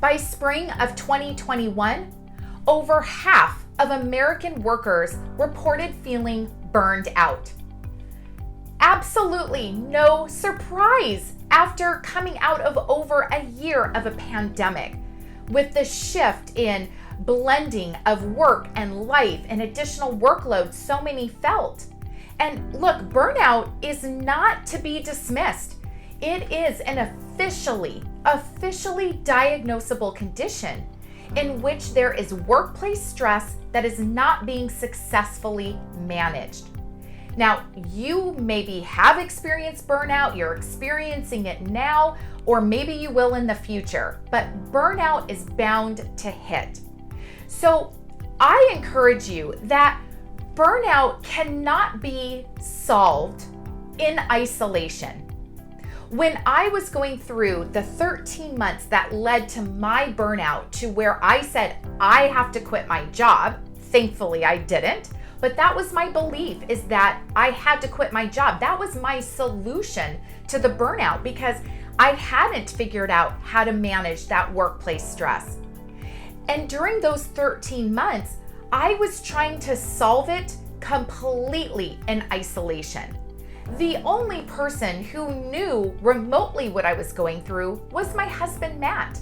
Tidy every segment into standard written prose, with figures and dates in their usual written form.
By spring of 2021, over half of American workers reported feeling burned out. Absolutely no surprise after coming out of over a year of a pandemic, with the shift in blending of work and life and additional workload so many felt. And look, burnout is not to be dismissed. It is an officially diagnosable condition in which there is workplace stress that is not being successfully managed. Now, you maybe have experienced burnout, you're experiencing it now, or maybe you will in the future, but burnout is bound to hit. So I encourage you that burnout cannot be solved in isolation. When I was going through the 13 months that led to my burnout, to where I said I have to quit my job, thankfully I didn't, but that was my belief, is that I had to quit my job. That was my solution to the burnout because I hadn't figured out how to manage that workplace stress. And during those 13 months, I was trying to solve it completely in isolation. The only person who knew remotely what I was going through was my husband, Matt.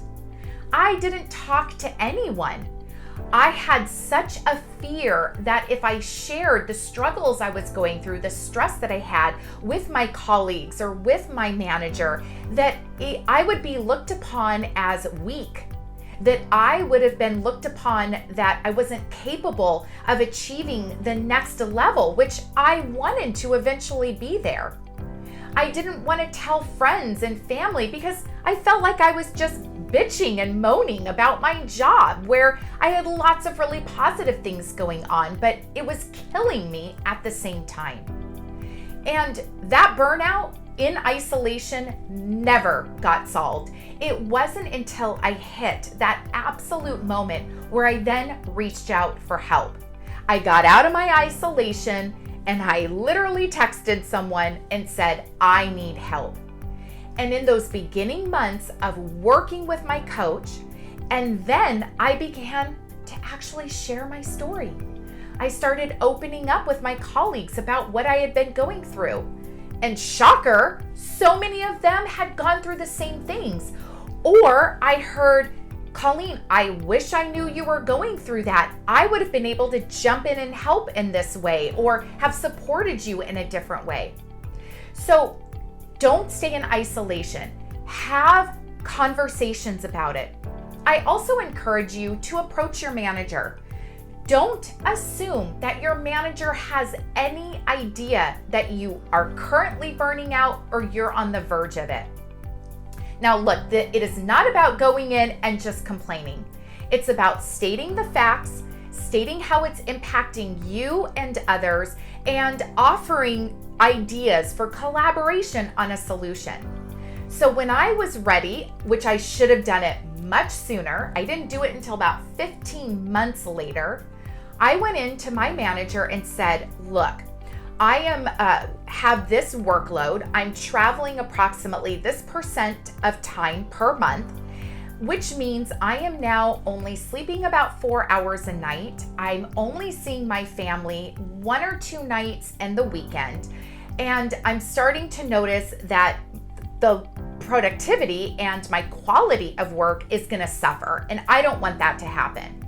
I didn't talk to anyone. I had such a fear that if I shared the struggles I was going through, the stress that I had with my colleagues or with my manager, that I would be looked upon as weak, that I would have been looked upon that I wasn't capable of achieving the next level, which I wanted to eventually be there. I didn't want to tell friends and family because I felt like I was just bitching and moaning about my job, where I had lots of really positive things going on, but it was killing me at the same time. And that burnout in isolation never got solved. It wasn't until I hit that absolute moment where I then reached out for help. I got out of my isolation and I literally texted someone and said, I need help. And in those beginning months of working with my coach, and then I began to actually share my story. I started opening up with my colleagues about what I had been going through. And shocker, so many of them had gone through the same things. Or I heard, Colleen, I wish I knew you were going through that. I would have been able to jump in and help in this way, or have supported you in a different way. So don't stay in isolation. Have conversations about it. I also encourage you to approach your manager. Don't assume that your manager has any idea that you are currently burning out or you're on the verge of it. Now look, it is not about going in and just complaining. It's about stating the facts, stating how it's impacting you and others, and offering ideas for collaboration on a solution. So when I was ready, which I should have done it much sooner, I didn't do it until about 15 months later, I went into my manager and said, look, I have this workload. I'm traveling approximately this % of time per month, which means I am now only sleeping about 4 hours a night. I'm only seeing my family 1 or 2 nights in the weekend. And I'm starting to notice that the productivity and my quality of work is going to suffer. And I don't want that to happen.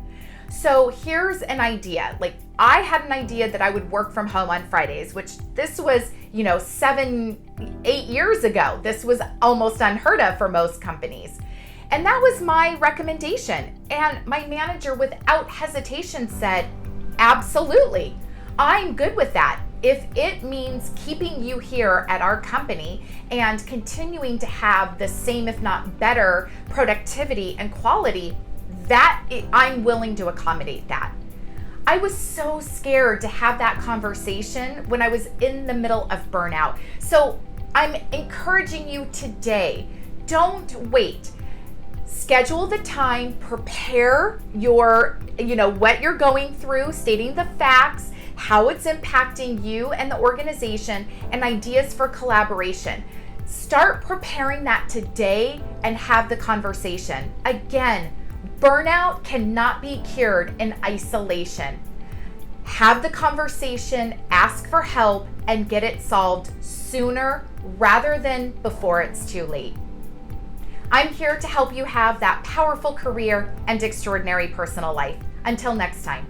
So here's an idea. Like, I had an idea that I would work from home on Fridays, which this was, 7-8 years ago. This was almost unheard of for most companies. And that was my recommendation. And my manager, without hesitation, said, absolutely, I'm good with that. If it means keeping you here at our company and continuing to have the same, if not better, productivity and quality, I'm willing to accommodate that. I was so scared to have that conversation when I was in the middle of burnout. So I'm encouraging you today, don't wait. Schedule the time, prepare your, what you're going through, stating the facts, how it's impacting you and the organization, and ideas for collaboration. Start preparing that today and have the conversation. Again, burnout cannot be cured in isolation. Have the conversation, ask for help, and get it solved sooner rather than before it's too late. I'm here to help you have that powerful career and extraordinary personal life. Until next time.